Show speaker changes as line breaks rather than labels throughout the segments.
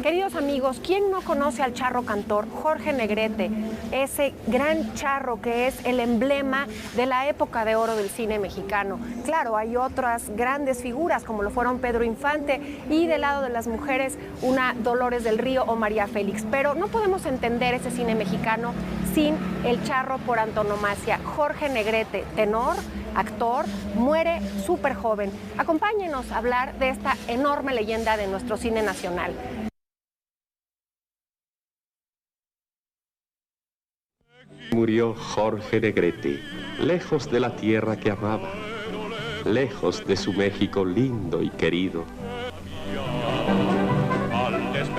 Queridos amigos, ¿quién no conoce al charro cantor Jorge Negrete? Ese gran charro que es el emblema de la época de oro del cine mexicano. Claro, hay otras grandes figuras como lo fueron Pedro Infante y del lado de las mujeres una Dolores del Río o María Félix. Pero no podemos entender ese cine mexicano sin el charro por antonomasia. Jorge Negrete, tenor, actor, muere súper joven. Acompáñenos a hablar de esta enorme leyenda de nuestro cine nacional.
Murió Jorge Negrete, lejos de la tierra que amaba, lejos de su México lindo y querido.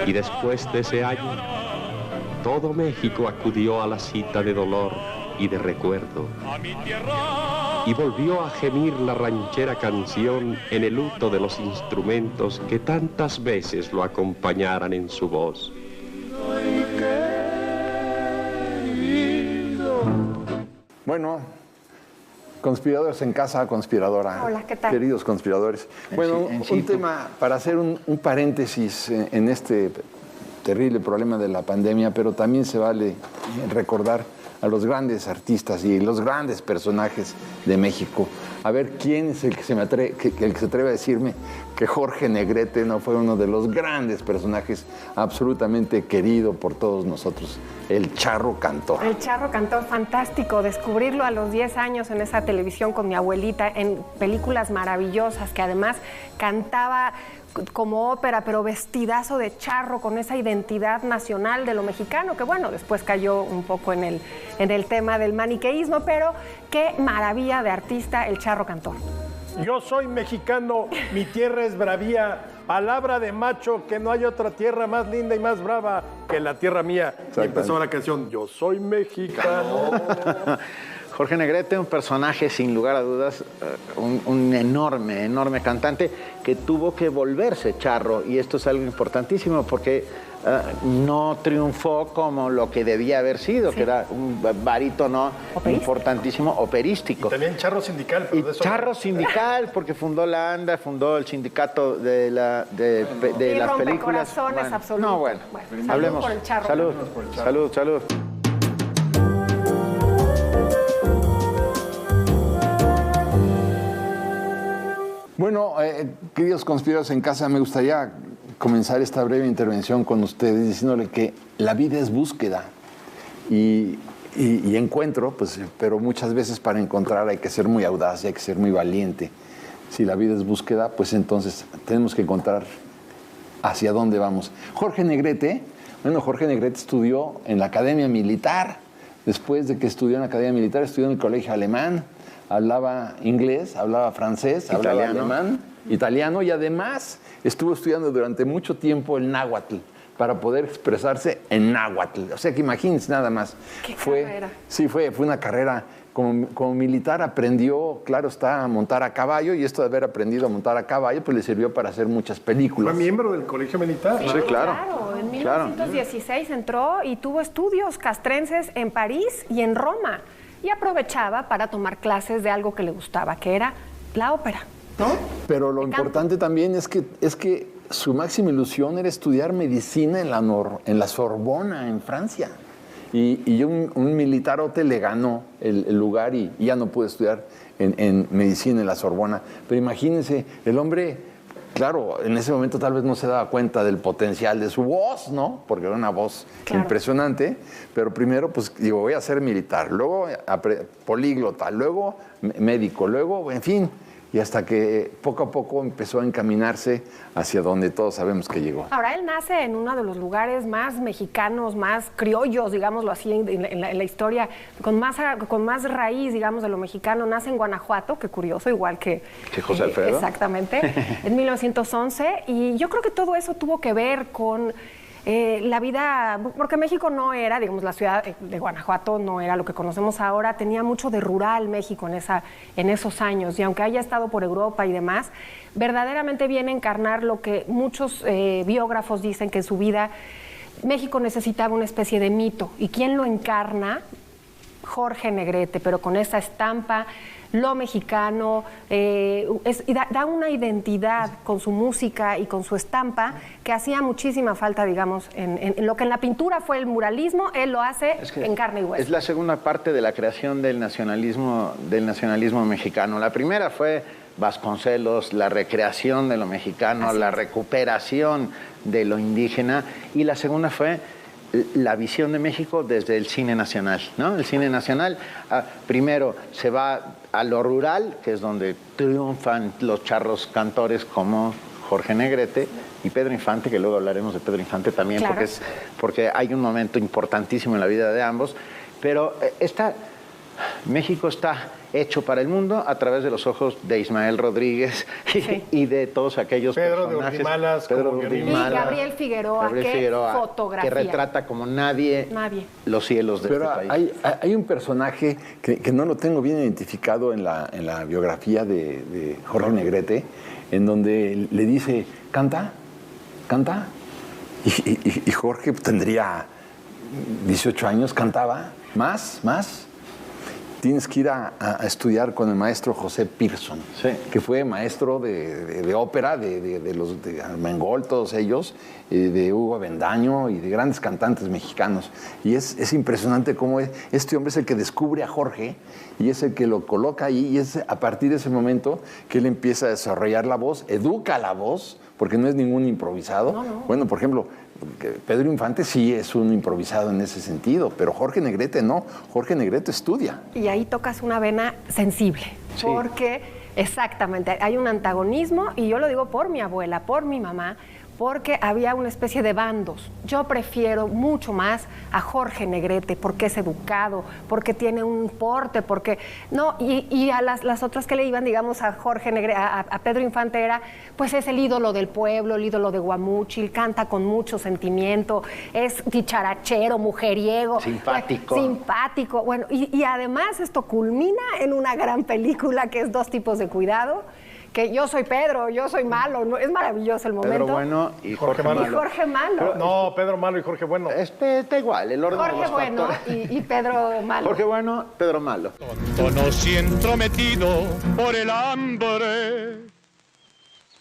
Y después de ese año, todo México acudió a la cita de dolor y de recuerdo. Y volvió a gemir la ranchera canción en el luto de los instrumentos que tantas veces lo acompañaran en su voz.
Bueno, conspiradores en casa, conspiradora.
Hola, ¿qué tal?
Queridos conspiradores. Bueno, un tema para hacer un paréntesis en este terrible problema de la pandemia, pero también se vale recordar a los grandes artistas y los grandes personajes de México. A ver, ¿quién es el que se atreve a decirme que Jorge Negrete no fue uno de los grandes personajes absolutamente querido por todos nosotros? El charro cantor.
El charro cantor, fantástico. Descubrirlo a los 10 años en esa televisión con mi abuelita, en películas maravillosas, que además cantaba como ópera, pero vestidazo de charro, con esa identidad nacional de lo mexicano, que bueno, después cayó un poco en el tema del maniqueísmo, pero qué maravilla de artista el charro cantor.
Yo soy mexicano, mi tierra es bravía, palabra de macho, que no hay otra tierra más linda y más brava que la tierra mía. Y empezó la canción, yo soy mexicano.
Jorge Negrete, un personaje sin lugar a dudas, un enorme cantante que tuvo que volverse charro, y esto es algo importantísimo porque no triunfó como lo que debía haber sido, sí, que era un barítono importantísimo, operístico.
Y también charro sindical. Pero
y de eso charro sindical, porque fundó la ANDA, fundó el sindicato de las películas.
Bueno, absoluto.
No, bueno, hablemos.
Por el charro.
Salud.
Bueno, queridos conspiradores en casa, me gustaría comenzar esta breve intervención con ustedes diciéndole que la vida es búsqueda y encuentro, pues, pero muchas veces para encontrar hay que ser muy audaz y hay que ser muy valiente. Si la vida es búsqueda, pues entonces tenemos que encontrar hacia dónde vamos. Jorge Negrete estudió en la Academia Militar. Después de que estudió en la Academia Militar, estudió en el Colegio Alemán. Hablaba inglés, hablaba francés, hablaba alemán, italiano, y además estuvo estudiando durante mucho tiempo el náhuatl para poder expresarse en náhuatl. O sea que imagínense nada más.
¿Qué carrera?
Sí, fue una carrera. Como militar aprendió, claro está, a montar a caballo, y esto de haber aprendido a montar a caballo pues le sirvió para hacer muchas películas.
Fue miembro del Colegio Militar.
Sí, claro.
En 1916 entró y tuvo estudios castrenses en París y en Roma. Y aprovechaba para tomar clases de algo que le gustaba, que era la ópera, ¿no?
Pero lo importante también es que su máxima ilusión era estudiar medicina en la Sorbona, en Francia. Y un militarote le ganó el lugar y ya no pudo estudiar en medicina en la Sorbona. Pero imagínense, el hombre, claro, en ese momento tal vez no se daba cuenta del potencial de su voz, ¿no? Porque era una voz impresionante. Pero primero, pues, digo, voy a ser militar, luego políglota, luego médico, luego, en fin. Y hasta que poco a poco empezó a encaminarse hacia donde todos sabemos que llegó.
Ahora, él nace en uno de los lugares más mexicanos, más criollos, digámoslo así, en la historia, con más raíz, digamos, de lo mexicano. Nace en Guanajuato, qué curioso, igual que
José Alfredo.
Exactamente, en 1911. Y yo creo que todo eso tuvo que ver con la vida, porque México no era, digamos, la ciudad de Guanajuato no era lo que conocemos ahora, tenía mucho de rural México en esos años, y aunque haya estado por Europa y demás, verdaderamente viene a encarnar lo que muchos biógrafos dicen que en su vida México necesitaba una especie de mito. ¿Y quién lo encarna? Jorge Negrete, pero con esa estampa lo mexicano, da una identidad con su música y con su estampa que hacía muchísima falta, digamos, en lo que en la pintura fue el muralismo, él lo hace en carne y hueso.
Es la segunda parte de la creación del nacionalismo mexicano. La primera fue Vasconcelos, la recreación de lo mexicano, la recuperación de lo indígena, y la segunda fue la visión de México desde el cine nacional, ¿no? El cine nacional primero se va a lo rural, que es donde triunfan los charros cantores como Jorge Negrete y Pedro Infante, que luego hablaremos de Pedro Infante también, claro, porque hay un momento importantísimo en la vida de ambos, pero México está hecho para el mundo a través de los ojos de Ismael Rodríguez y de todos aquellos personajes.
Pedro de Urdimalas.
Y Gabriel Figueroa, fotografía.
Que retrata como nadie los cielos de este país.
Hay un personaje que no lo tengo bien identificado en la biografía de Jorge Negrete, en donde le dice, canta. Y Jorge tendría 18 años, cantaba, más. Tienes que ir a estudiar con el maestro José Pearson, que fue maestro de ópera, de Armengol, todos ellos, de Hugo Avendaño y de grandes cantantes mexicanos. Y es impresionante cómo este hombre es el que descubre a Jorge y es el que lo coloca ahí, y es a partir de ese momento que él empieza a desarrollar la voz, educa la voz, porque no es ningún improvisado. No. Bueno, por ejemplo, Pedro Infante sí es un improvisado en ese sentido, pero Jorge Negrete no. Jorge Negrete estudia.
Y ahí tocas una vena sensible, porque exactamente hay un antagonismo, y yo lo digo por mi abuela, por mi mamá, porque había una especie de bandos. Yo prefiero mucho más a Jorge Negrete porque es educado, porque tiene un porte, porque no, y a las otras que le iban, digamos, a Jorge Negrete, a Pedro Infante era, pues es el ídolo del pueblo, el ídolo de Guamúchil, canta con mucho sentimiento, es dicharachero, mujeriego, simpático. Bueno, y además esto culmina en una gran película que es Dos tipos de cuidado, que yo soy Pedro, yo soy malo, ¿no? Es maravilloso el momento.
Pedro Bueno y Jorge Malo.
Y Jorge Malo.
No, Pedro Malo y Jorge Bueno.
Está igual, el orden
Jorge
de los
Bueno y Pedro Malo.
Jorge Bueno, Pedro Malo.
Tonos y entrometido por el hambre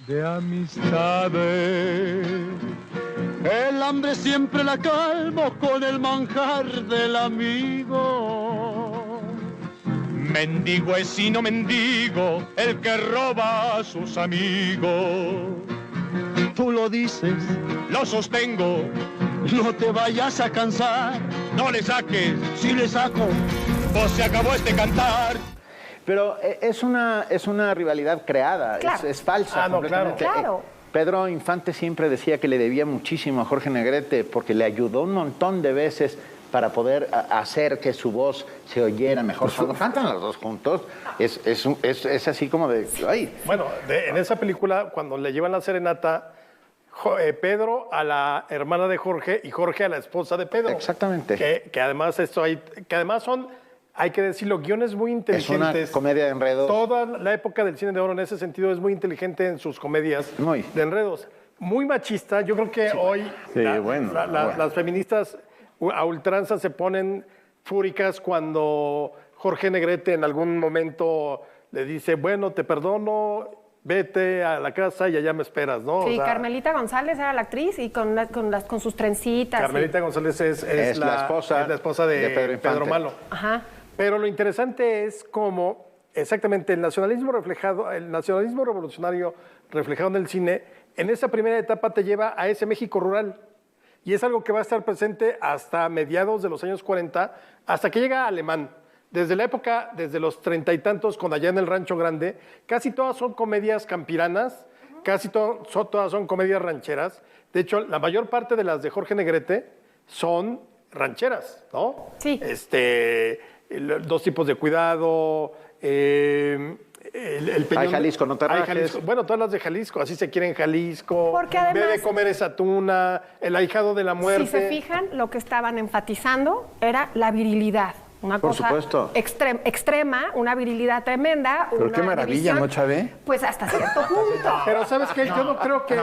de amistades. El hambre siempre la calmo con el manjar del amigo. Mendigo es y no mendigo el que roba a sus amigos. Tú lo dices, lo sostengo, no te vayas a cansar. No le saques, si le saco, pues se acabó este cantar.
Pero es una rivalidad creada, claro. es falsa.
Claro.
Pedro Infante siempre decía que le debía muchísimo a Jorge Negrete porque le ayudó un montón de veces para poder hacer que su voz se oyera mejor. Cuando cantan los dos juntos, es así como de... ¡ay!
Bueno, en esa película, cuando le llevan la serenata, Pedro a la hermana de Jorge y Jorge a la esposa de Pedro.
Exactamente.
Que además son, hay que decirlo, guiones muy inteligentes.
Es una comedia de enredos.
Toda la época del cine de oro en ese sentido es muy inteligente en sus comedias de enredos. Muy machista. Yo creo que hoy las feministas a ultranza se ponen fúricas cuando Jorge Negrete en algún momento le dice, bueno, te perdono, vete a la casa y allá me esperas, ¿no?
Sí, o sea, Carmelita González era la actriz y con sus trencitas.
Claro, González es la esposa de Pedro Malo.
Ajá.
Pero lo interesante es cómo exactamente el nacionalismo revolucionario reflejado en el cine, en esa primera etapa te lleva a ese México rural. Y es algo que va a estar presente hasta mediados de los años 40, hasta que llega Alemán. Desde la época, desde los 30 y tantos, con Allá en el Rancho Grande, casi todas son comedias campiranas, todas son comedias rancheras. De hecho, la mayor parte de las de Jorge Negrete son rancheras, ¿no?
Sí.
Dos tipos de cuidado, el Peñón.
Hay Jalisco, no te rajes.
Bueno, todas las de Jalisco, así se quiere en Jalisco.
Porque además,
Ve de comer esa tuna, El ahijado de la muerte.
Si se fijan, lo que estaban enfatizando era la virilidad. Una
Por
cosa
supuesto.
extrema, una virilidad tremenda.
Pero
una
qué maravilla,
división,
¿no, Chávez?
Pues hasta cierto punto.
Pero ¿sabes qué? Yo no creo que,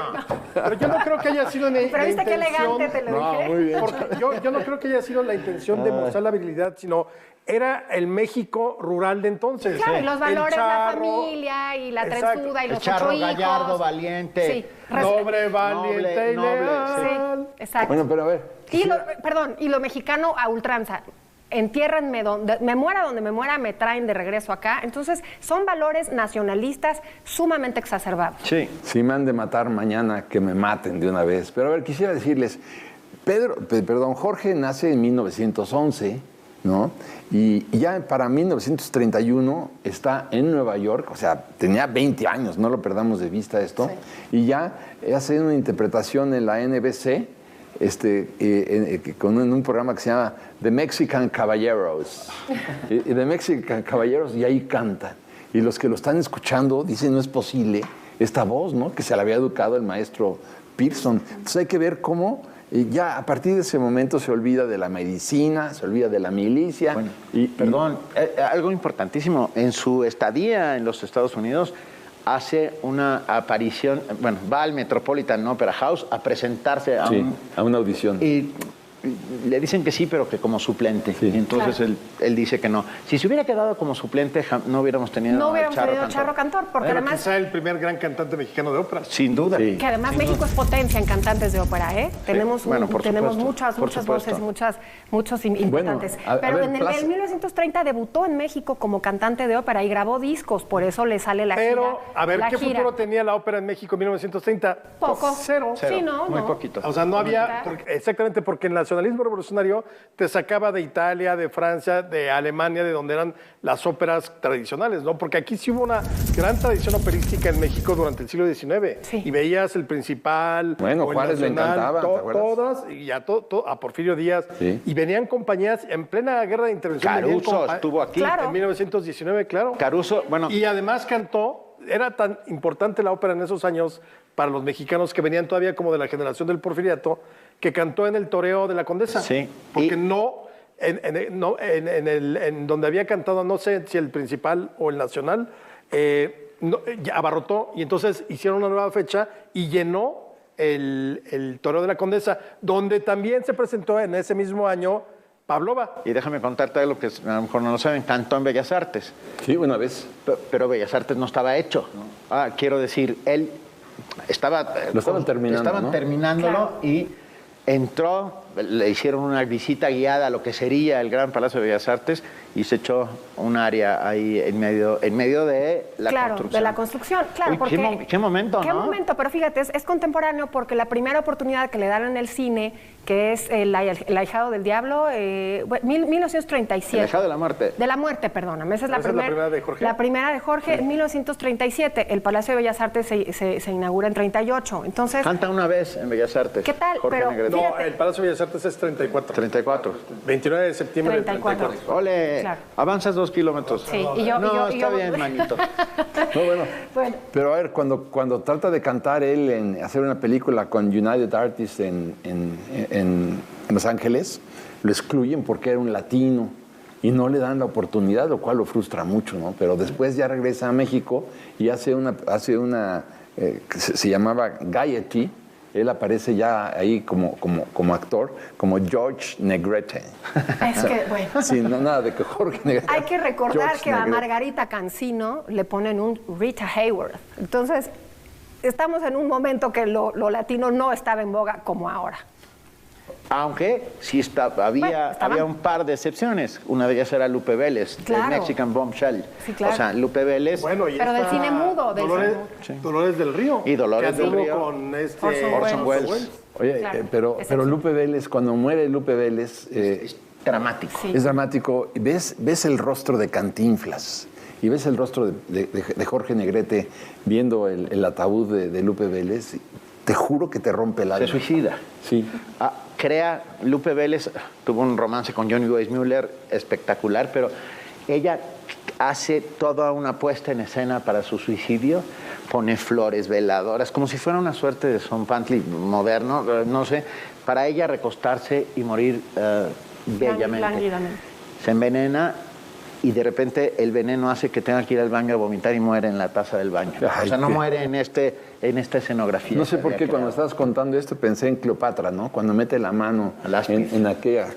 pero yo no creo que haya sido
Pero
la
viste qué
intención.
elegante te lo
No,
dije.
muy bien.
Porque yo no creo que haya sido la intención de mostrar la virilidad, sino era el México rural de entonces.
Claro, y los
El
valores, la
charro,
familia, y la
exacto.
trenzuda, y
El
los
charro
8 hijos.
gallardo, valiente.
Sí,
noble, valiente y
noble,
leal.
Sí, exacto.
Bueno, pero a ver.
Y lo mexicano a ultranza. Entiérranme donde me muera, me traen de regreso acá. Entonces, son valores nacionalistas sumamente exacerbados.
Sí.
Si me han de matar mañana, que me maten de una vez. Pero a ver, quisiera decirles, Jorge nace en 1911, ¿no? Y ya para 1931 está en Nueva York, o sea, tenía 20 años, no lo perdamos de vista esto, y ya hace una interpretación en la NBC, en un programa que se llama The Mexican Caballeros. The Mexican Caballeros, y ahí canta. Y los que lo están escuchando dicen, no es posible esta voz, ¿no? Que se la había educado el maestro Pearson. Entonces hay que ver cómo ya a partir de ese momento se olvida de la medicina, se olvida de la milicia.
Bueno, perdón, algo importantísimo. En su estadía en los Estados Unidos, hace una aparición, bueno, va al Metropolitan Opera House a presentarse a,
a una audición.
Y le dicen que sí, pero que como suplente.
Sí.
Y entonces
Claro.
él dice que no. Si se hubiera quedado como suplente, no hubiéramos tenido
Charro Cantor, porque
Bueno,
además...
quizá el primer gran cantante mexicano de ópera.
Sin duda.
Sí.
Que además México es potencia en cantantes de ópera, ¿eh? Tenemos,
Bueno, por
tenemos
supuesto,
muchas voces, muchos importantes. Pero
ver,
en el 1930 debutó en México como cantante de ópera y grabó discos, por eso le sale la gira.
Pero, a ver,
la
¿qué
gira.
futuro tenía la ópera en México en 1930?
Poco.
Cero.
Sí, no,
Muy
no.
poquito.
O sea, no había, exactamente porque el nacionalismo revolucionario te sacaba de Italia, de Francia, de Alemania, de donde eran las óperas tradicionales, ¿no? Porque aquí sí hubo una gran tradición operística en México durante el siglo XIX.
Sí.
Y veías el Principal,
Bueno,
o el
Juárez le
Nacional,
encantaba, ¿te acuerdas?
todas, y a Porfirio Díaz.
Sí.
Y venían compañías en plena guerra de intervención. venían
Caruso estuvo aquí.
Claro.
En 1919, claro.
Caruso, bueno,
Y además cantó, era tan importante la ópera en esos años para los mexicanos que venían todavía como de la generación del porfiriato, que cantó en el toreo de la Condesa.
Sí.
Porque en donde había cantado, no sé si el Principal o el Nacional, ya abarrotó y entonces hicieron una nueva fecha y llenó el toreo de la Condesa, donde también se presentó en ese mismo año Pavlova.
y déjame contarte algo que a lo mejor no lo saben, cantó en Bellas Artes.
Sí, una vez.
Pero Bellas Artes no estaba hecho. Quiero decir, él estaba...
Lo estaban terminando,
Estaban
¿no?
terminándolo
Claro.
y entró, le hicieron una visita guiada a lo que sería el Gran Palacio de Bellas Artes y se echó un área ahí en medio de la
Claro,
construcción.
de la construcción, claro.
Uy,
porque,
qué momento,
Qué
¿no?
momento, pero fíjate, es contemporáneo porque la primera oportunidad que le dan en el cine, que es El ahijado del diablo, 1937.
El ahijado de la muerte.
De la muerte, perdóname. Esa es la
¿Esa es la primera de Jorge?
La primera de Jorge, en 1937. El Palacio de Bellas Artes se inaugura en 38. Entonces,
Canta una vez en Bellas Artes.
¿Qué tal?
Jorge
Pero-
Negrete.
No,
Fíjate.
el Palacio de Bellas Artes es 34.
34.
29 de septiembre del
34.
34.
Ole,
Claro.
avanzas 2 kilómetros.
Sí, y yo-
No,
y
está
yo-
bien, manito.
No, bueno.
bueno,
Pero a ver, cuando trata de cantar él en hacer una película con United Artists en Los Ángeles, lo excluyen porque era un latino y no le dan la oportunidad, lo cual lo frustra mucho, ¿no? Pero después ya regresa a México y hace una que se llamaba Gaiety. Él aparece ya ahí como actor, como George Negrete.
es que, bueno.
Sí, no, nada de que Jorge Negrete.
Hay que recordar
George
que a
Negrete.
Margarita Cancino le ponen un Rita Hayworth. Entonces, estamos en un momento que lo latino no estaba en boga como ahora.
Aunque sí
Bueno,
había
estaban.
un par de excepciones. Una de ellas era Lupe Vélez,
Claro.
de Mexican Bombshell.
Sí, claro.
O sea, Lupe Vélez
Bueno, y
Pero del
esta
cine mudo, del
Dolores,
cine
Dolores del Río.
Y Dolores
que
del
anduvo
Río.
con
Orson
Welles.
Oye,
Claro,
pero
ese
Lupe Vélez, cuando muere Lupe Vélez,
dramático.
Sí.
es dramático. Ves el rostro de Cantinflas y ves el rostro de Jorge Negrete viendo el ataúd de Lupe Vélez. Te juro que te rompe el alma.
Se suicida.
Sí.
Lupe Vélez tuvo un romance con Johnny Weissmuller espectacular, pero ella hace toda una puesta en escena para su suicidio, pone flores, veladoras, como si fuera una suerte de Son Pantli moderno, no sé, para ella recostarse y morir bellamente.
Lánguidamente.
se envenena y de repente el veneno hace que tenga que ir al baño a vomitar y muere en la taza del baño.
Ay,
o sea, no
qué...
muere en esta escenografía.
No sé por qué cuando estabas contando esto pensé en Cleopatra, ¿no? Cuando mete la mano en aquella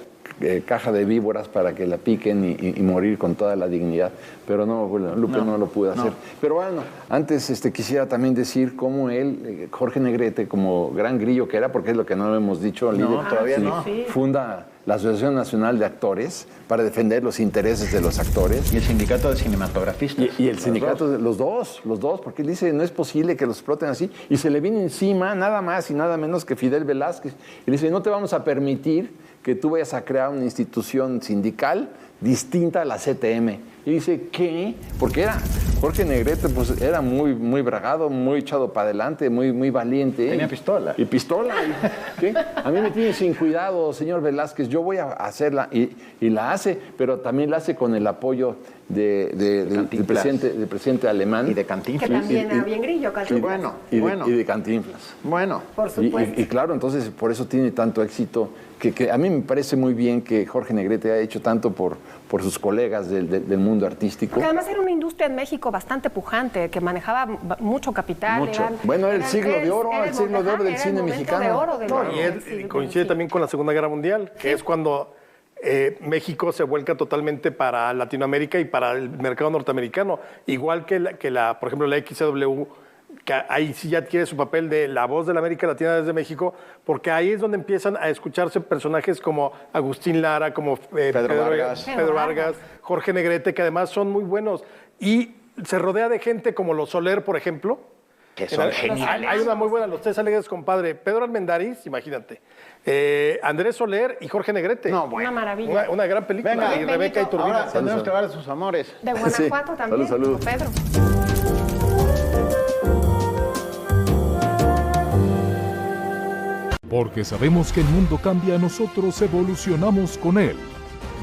caja de víboras para que la piquen y morir con toda la dignidad. Pero no, bueno, Lupe no lo pudo hacer. Pero bueno, antes quisiera también decir cómo él, Jorge Negrete, como gran grillo que era, porque es lo que no lo hemos dicho, líder,
todavía no.
funda la Asociación Nacional de Actores para defender los intereses de los actores.
Y el sindicato de cinematografistas.
Y el sindicato, los dos, porque él dice, no es posible que los exploten así. Y se le viene encima nada más y nada menos que Fidel Velázquez. Y le dice, no te vamos a permitir que tú vayas a crear una institución sindical distinta a la CTM. Y dice, ¿qué? Porque Jorge Negrete pues, era muy bragado, muy echado para adelante, muy valiente.
Tenía pistola.
Y pistola. ¿Qué? A mí me tiene sin cuidado, señor Velázquez, yo voy a hacerla. Y la hace, pero también la hace con el apoyo del presidente alemán.
Y de Cantinflas.
Que también era bien grillo, Cantinflas.
Y de Cantinflas.
Bueno.
Por supuesto.
Y claro, entonces por eso tiene tanto éxito, que a mí me parece muy bien que Jorge Negrete haya hecho tanto por sus colegas del mundo artístico.
Porque además era una industria en México bastante pujante, que manejaba mucho capital.
Mucho. Bueno, era el siglo de oro, el siglo de oro del cine mexicano.
Y él coincide también con la Segunda Guerra Mundial, que es cuando México se vuelca totalmente para Latinoamérica y para el mercado norteamericano. Igual que por ejemplo, la XCW, que ahí sí ya adquiere su papel de la voz de la América Latina desde México, porque ahí es donde empiezan a escucharse personajes como Agustín Lara, como Pedro Vargas, Jorge Negrete, que además son muy buenos. Y se rodea de gente como los Soler, por ejemplo.
Que son geniales.
Hay una muy buena, Los Tres Alegres, compadre. Pedro Armendáriz, imagínate. Andrés Soler y Jorge Negrete.
No, bueno.
Una maravilla.
Una gran película.
Venga,
y Rebeca y Turbina.
Ahora tendremos que hablar de sus amores.
De Guanajuato también,
Salud.
Pedro.
Porque sabemos que el mundo cambia, nosotros evolucionamos con él.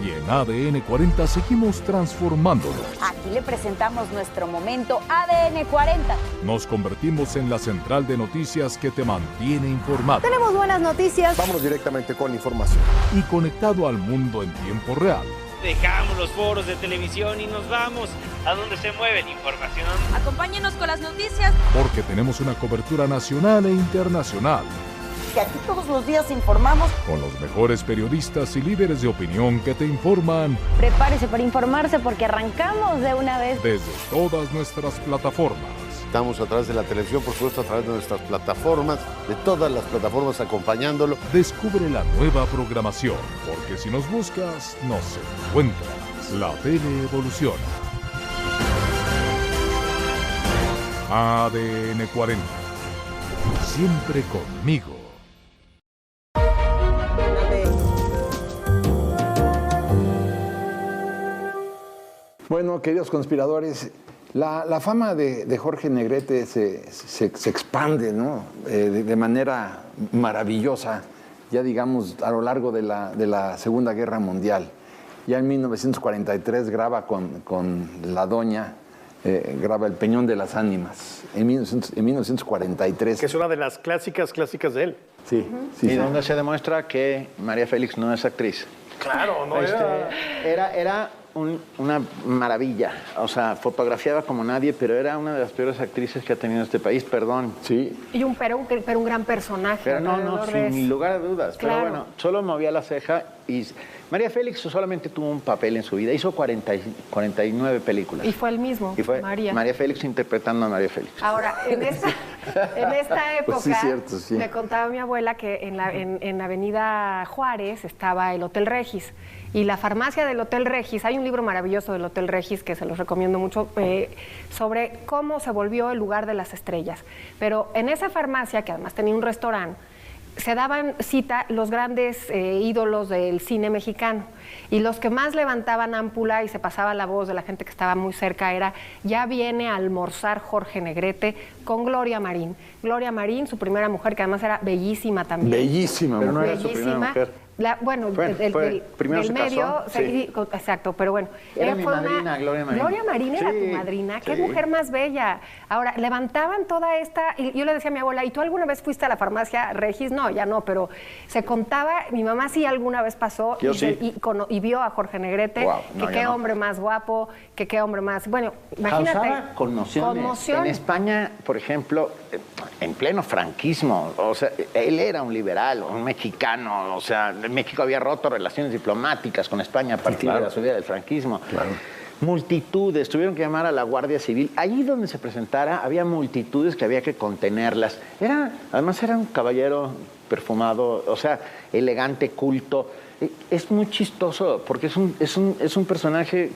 Y en ADN 40 seguimos transformándolo.
Aquí le presentamos nuestro momento ADN 40.
Nos convertimos en la central de noticias que te mantiene informado
Tenemos buenas noticias.
Vamos directamente con la información.
y conectado al mundo en tiempo real.
Dejamos los foros de televisión y nos vamos a donde se mueve la información.
Acompáñenos con las noticias.
Porque tenemos una cobertura nacional e internacional.
Que aquí todos los días informamos.
Con los mejores periodistas y líderes de opinión que te informan
Prepárese para informarse porque arrancamos de una vez.
desde todas nuestras plataformas.
Estamos a través de la televisión, por supuesto, a través de nuestras plataformas, de todas las plataformas acompañándolo.
Descubre la nueva programación, porque si nos buscas, nos encuentras. La tele evoluciona. ADN 40. Siempre conmigo.
Bueno, queridos conspiradores, la fama de Jorge Negrete se expande, ¿no? De manera maravillosa, ya digamos, a lo largo de la Segunda Guerra Mundial. Ya en 1943 graba con la doña, graba El Peñón de las Ánimas, en 1943.
Que es una de las clásicas de él.
Sí,
Y donde se demuestra que María Félix no es actriz.
Claro, no
Era una maravilla. O sea, fotografiaba como nadie, pero era una de las peores actrices que ha tenido este país, perdón.
Sí.
Y un gran personaje.
Pero no,
alrededor de
sin
eso.
lugar a dudas.
Claro.
Pero bueno, solo movía la ceja y... María Félix solamente tuvo un papel en su vida. Hizo 49 películas.
Y fue el mismo,
Y fue
María.
María Félix interpretando a María Félix.
Ahora, en esta época,
Pues sí, cierto, sí.
me contaba mi abuela que en la avenida Juárez estaba el Hotel Regis. Y la farmacia del Hotel Regis, hay un libro maravilloso del Hotel Regis que se los recomiendo mucho, sobre cómo se volvió el lugar de las estrellas. Pero en esa farmacia, que además tenía un restaurante, se daban cita los grandes ídolos del cine mexicano. Y los que más levantaban ámpula y se pasaba la voz de la gente que estaba muy cerca era: ya viene a almorzar Jorge Negrete con Gloria Marín. Gloria Marín, su primera mujer, que además era bellísima también.
Bellísima.
Pero no era su
Bellísima.
primera mujer. primero
del
se
medio,
casó, sí.
Exacto, pero bueno.
Era mi madrina, Gloria Marín.
Gloria Marín era
Sí,
tu madrina, qué
sí.
mujer más bella. Ahora, levantaban toda esta, y yo le decía a mi abuela, ¿y tú alguna vez fuiste a la farmacia Regis? No, ya no, pero se contaba, mi mamá sí alguna vez pasó
Yo sí.
y vio a Jorge Negrete,
Wow, no,
que
yo
qué
no.
hombre más guapo, que qué hombre más, bueno, imagínate.
Causaba conmociones. En España, por ejemplo, en pleno franquismo, o sea, él era un liberal, un mexicano, o sea, México había roto relaciones diplomáticas con España a partir de la subida del franquismo.
Claro.
Multitudes, tuvieron que llamar a la Guardia Civil. Allí donde se presentara había multitudes que había que contenerlas. Además era un caballero perfumado, o sea, elegante, culto. Es muy chistoso porque es un personaje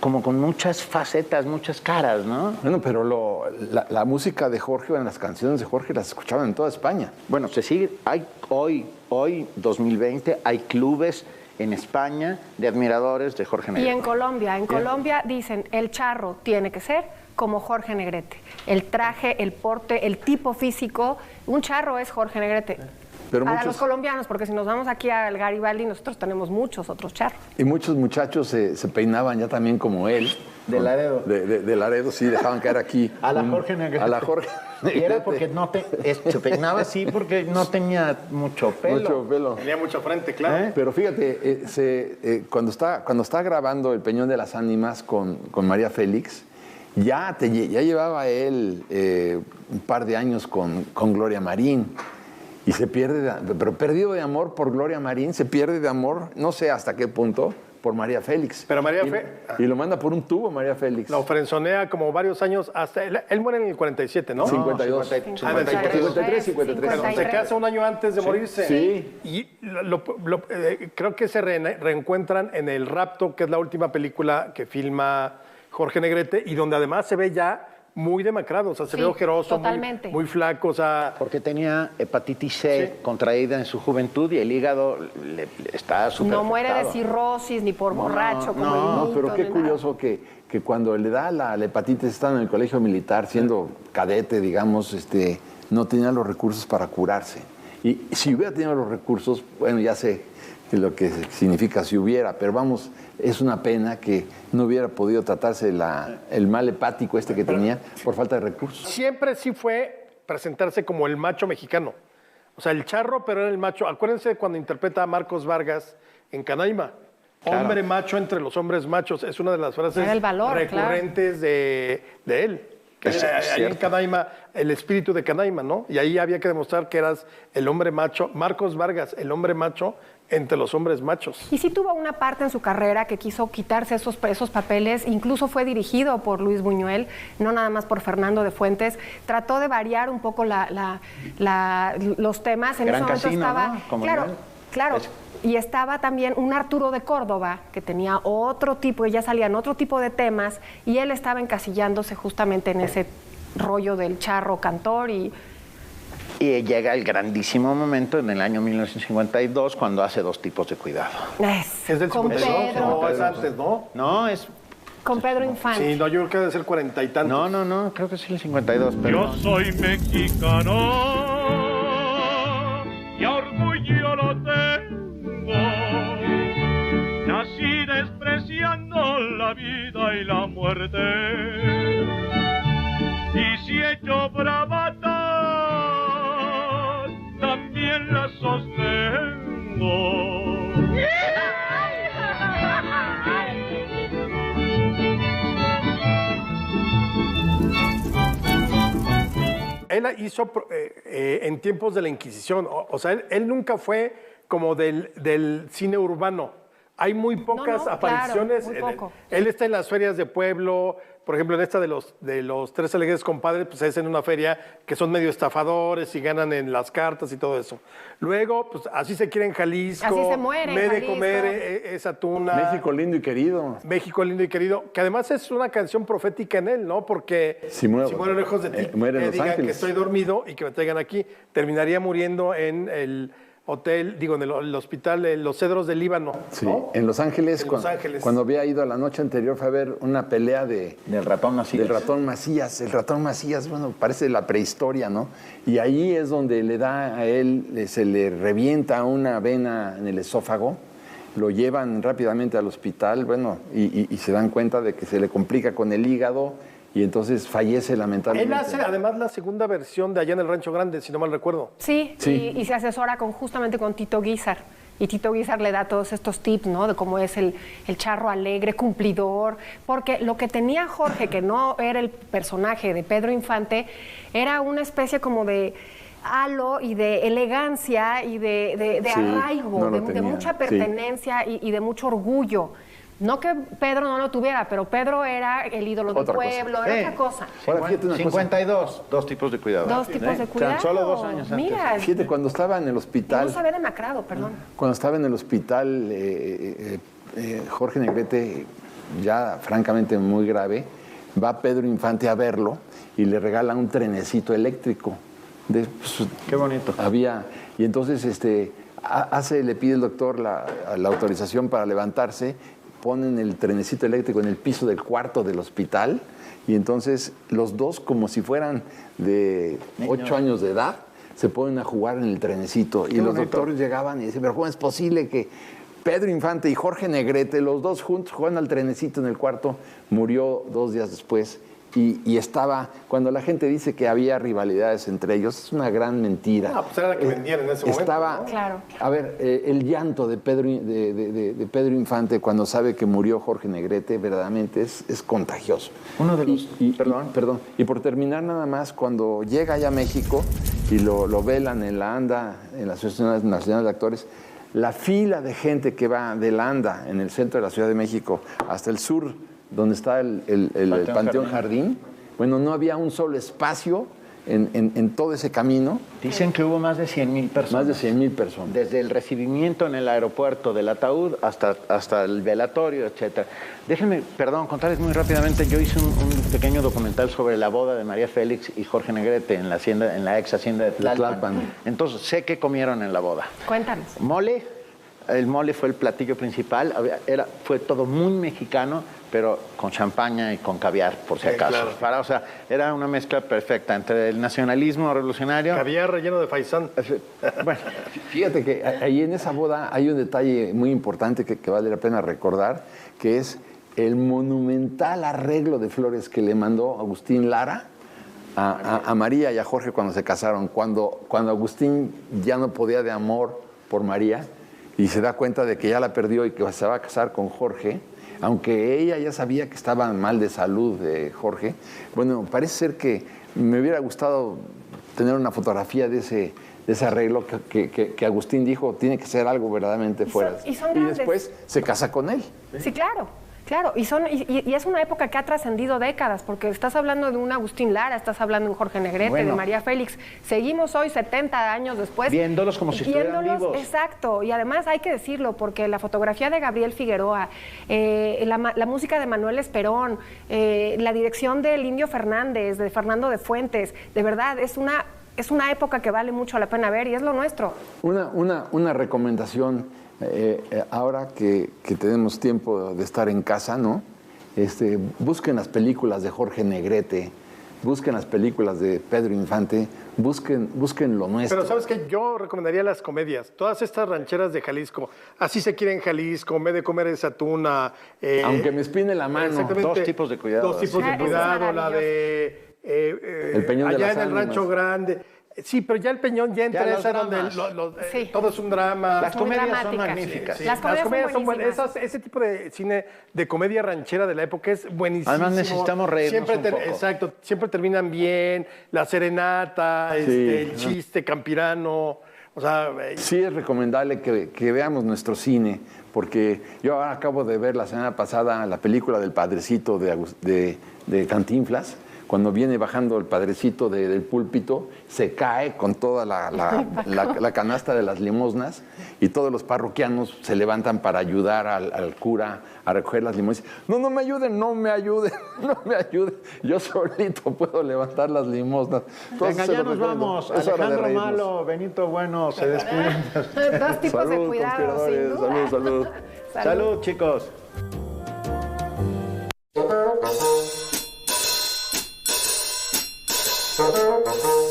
como con muchas facetas, muchas caras, ¿no?
Bueno, pero la música de Jorge, bueno, las canciones de Jorge las escuchaban en toda España.
Bueno, se sigue, hoy, 2020, hay clubes en España de admiradores de Jorge Negrete.
Y en Colombia dicen, el charro tiene que ser como Jorge Negrete. El traje, el porte, el tipo físico, un charro es Jorge Negrete.
Pero
Para los colombianos, porque si nos vamos aquí al Garibaldi, nosotros tenemos muchos otros charros.
Y muchos muchachos se peinaban ya también como él.
De Laredo.
De Laredo, sí, dejaban caer aquí.
A la Jorge Negrete.
A la Jorge Negrete.
Y era porque se peinaba así porque no tenía mucho pelo.
Mucho pelo.
Tenía mucha frente, claro.
Pero fíjate, cuando está grabando El Peñón de las Ánimas con María Félix, ya llevaba él un par de años con Gloria Marín. Y se pierde, pero perdido de amor por Gloria Marín, se pierde de amor, no sé hasta qué punto, por María Félix.
Pero
Y lo manda por un tubo María Félix.
Lo frenzonea como varios años hasta... Él muere en el 47, ¿no?
52.
53. Bueno, se casa un año antes de morirse.
Sí.
Y creo que se reencuentran en El Rapto, que es la última película que filma Jorge Negrete, y donde además se ve ya muy demacrado, o sea, se ve ojeroso, muy flaco, o sea...
Porque tenía hepatitis C contraída en su juventud y el hígado está súper
No muere de
afectado.
cirrosis ni por borracho como el
No,
Nito,
pero qué
ni
curioso que cuando le da la hepatitis, estando en el colegio militar, siendo cadete, digamos, no tenía los recursos para curarse. Y si hubiera tenido los recursos, bueno, ya sé lo que significa si hubiera, pero vamos, es una pena que no hubiera podido tratarse el mal hepático que tenía por falta de recursos.
Siempre sí fue presentarse como el macho mexicano. O sea, el charro, pero era el macho. Acuérdense cuando interpreta a Marcos Vargas en Canaima. Claro. Hombre macho entre los hombres machos. Es una de las frases recurrentes de él. Ahí en Canaima, el espíritu de Canaima, ¿no? Y ahí había que demostrar que eras el hombre macho. Marcos Vargas, el hombre macho entre los hombres machos.
Y sí tuvo una parte en su carrera que quiso quitarse esos papeles, incluso fue dirigido por Luis Buñuel, no nada más por Fernando de Fuentes. Trató de variar un poco los temas. En
Gran
ese momento
Casino,
estaba,
¿no? Como
claro. Y estaba también un Arturo de Córdoba, que tenía otro tipo, y ya salían otro tipo de temas, y él estaba encasillándose justamente en ese rollo del charro cantor y
llega el grandísimo momento en el año 1952 cuando hace Dos tipos de cuidado.
Es del
con
52,
Pedro.
no, es antes, ¿no?
No, es...
Con Pedro Infante.
Sí, no, yo creo que debe ser 40 y tantos.
No, creo que es el 52. Pero...
Yo soy mexicano y orgullo lo tengo. Nací despreciando la vida y la muerte. Y si he hecho bravata, también la sostengo.
Él hizo en tiempos de la Inquisición, o sea, él nunca fue como del cine urbano. Hay muy pocas apariciones.
Claro, muy poco.
Él está en las ferias de pueblo. Por ejemplo, en esta de los Tres Alegres Compadres, pues es en una feria que son medio estafadores y ganan en las cartas y todo eso. Luego, pues así se quiere en Jalisco.
Así se muere en
Me de
Jalisco.
comer esa tuna.
México lindo y querido.
México lindo y querido, que además es una canción profética en él, ¿no? Porque
si muero
lejos de ti,
muere en
que
Los
digan
Ángeles.
que estoy dormido y que me traigan aquí. Terminaría muriendo en el hotel, digo, en el hospital Los Cedros del Líbano.
Sí,
¿no?
en Los Ángeles,
Los Ángeles.
Cuando había ido la noche anterior fue a ver una pelea del ratón Macías. El ratón Macías, bueno, parece la prehistoria, ¿no? Y ahí es donde le da a él, se le revienta una vena en el esófago, lo llevan rápidamente al hospital, bueno, y se dan cuenta de que se le complica con el hígado y entonces fallece lamentablemente.
Él hace además la segunda versión de Allá en el Rancho Grande, si no mal recuerdo.
Sí. Y se asesora justamente con Tito Guízar. Y Tito Guízar le da todos estos tips, ¿no? De cómo es el charro alegre, cumplidor. Porque lo que tenía Jorge, que no era el personaje de Pedro Infante, era una especie como de halo y de elegancia y de arraigo, de mucha pertenencia y de mucho orgullo. No que Pedro no lo tuviera, pero Pedro era el ídolo del pueblo, era otra cosa.
Ahora, fíjate una 52, dos tipos de cuidado.
Dos tipos de cuidado.
Solo 2 años antes.
Mira,
fíjate, cuando estaba en el hospital...
No se había demacrado, perdón.
Cuando estaba en el hospital, Jorge Negrete, ya francamente muy grave, va Pedro Infante a verlo y le regala un trenecito eléctrico.
Qué bonito.
Y entonces le pide el doctor la autorización para levantarse, ponen el trenecito eléctrico en el piso del cuarto del hospital y entonces los dos, como si fueran de 8 años de edad, se ponen a jugar en el trenecito. Y los doctores llegaban y decían, pero ¿cómo es posible que Pedro Infante y Jorge Negrete, los dos juntos, juegan al trenecito en el cuarto? Murió 2 días después. Y estaba, cuando la gente dice que había rivalidades entre ellos, es una gran mentira.
Ah, pues era la que vendían en ese momento.
¿no? Claro.
A ver, el llanto de Pedro Infante cuando sabe que murió Jorge Negrete, verdaderamente es contagioso.
Uno de los...
Perdón. Y por terminar nada más, cuando llega allá a México y lo velan en la ANDA, en la Asociación Nacional de Actores, la fila de gente que va de la ANDA en el centro de la Ciudad de México hasta el sur, donde está el Panteón Jardín. Bueno, no había un solo espacio en todo ese camino.
Dicen que hubo más de 100,000 personas.
Más de 100,000 personas.
Desde el recibimiento en el aeropuerto del ataúd hasta el velatorio, etcétera. Déjenme, contarles muy rápidamente. Yo hice un pequeño documental sobre la boda de María Félix y Jorge Negrete en la ex hacienda de Tlalpan. Entonces, sé qué comieron en la boda.
Cuéntanos.
Mole. El mole fue el platillo principal. Fue todo muy mexicano, pero con champaña y con caviar, por si acaso. Claro. O sea, era una mezcla perfecta entre el nacionalismo revolucionario...
Caviar relleno de faisán.
Bueno, fíjate que ahí en esa boda hay un detalle muy importante que vale la pena recordar, que es el monumental arreglo de flores que le mandó Agustín Lara a María y a Jorge cuando se casaron. Cuando Agustín ya no podía de amor por María y se da cuenta de que ya la perdió y que se va a casar con Jorge, aunque ella ya sabía que estaba mal de salud de Jorge. Bueno, parece ser que me hubiera gustado tener una fotografía de ese arreglo que Agustín dijo tiene que ser algo verdaderamente fuera.
Y
después se casa con él.
Sí, claro. Claro, y es una época que ha trascendido décadas, porque estás hablando de un Agustín Lara, estás hablando de un Jorge Negrete, de María Félix. Seguimos hoy, 70 años después.
Viéndolos como si estuvieran vivos.
Exacto, y además hay que decirlo, porque la fotografía de Gabriel Figueroa, la música de Manuel Esperón, la dirección del Indio Fernández, de Fernando de Fuentes, de verdad, es una época que vale mucho la pena ver y es lo nuestro.
Una recomendación. Ahora que tenemos tiempo de estar en casa, ¿no? Busquen las películas de Jorge Negrete, busquen las películas de Pedro Infante, busquen lo nuestro.
Pero ¿sabes qué? Yo recomendaría las comedias, todas estas rancheras de Jalisco. Así se quiere en Jalisco, me de comer esa tuna.
Aunque me espine la mano.
2 tipos de cuidado.
2 tipos de cuidado, la de
El Peñón de
allá
las
en el
Ánimas.
Rancho Grande. Sí, pero ya el Peñón ya entra esa donde todo es un drama.
Las comedias son magníficas.
Sí. Las comedias son buenísimas.
Ese tipo de cine de comedia ranchera de la época es buenísimo.
Además necesitamos reírnos un poco.
Exacto, siempre terminan bien. La serenata, el chiste campirano. O sea,
sí es recomendable que veamos nuestro cine, porque yo acabo de ver la semana pasada la película del Padrecito de Cantinflas, cuando viene bajando el padrecito del púlpito, se cae con toda la canasta de las limosnas y todos los parroquianos se levantan para ayudar al cura a recoger las limosnas. No me ayuden, no me ayuden. Yo solito puedo levantar las limosnas.
Venga, ya nos vamos. Alejandro Malo, Benito Bueno, se despiden.
Dos tipos de cuidado, sin duda.
Salud.
Salud, chicos.
Thank you.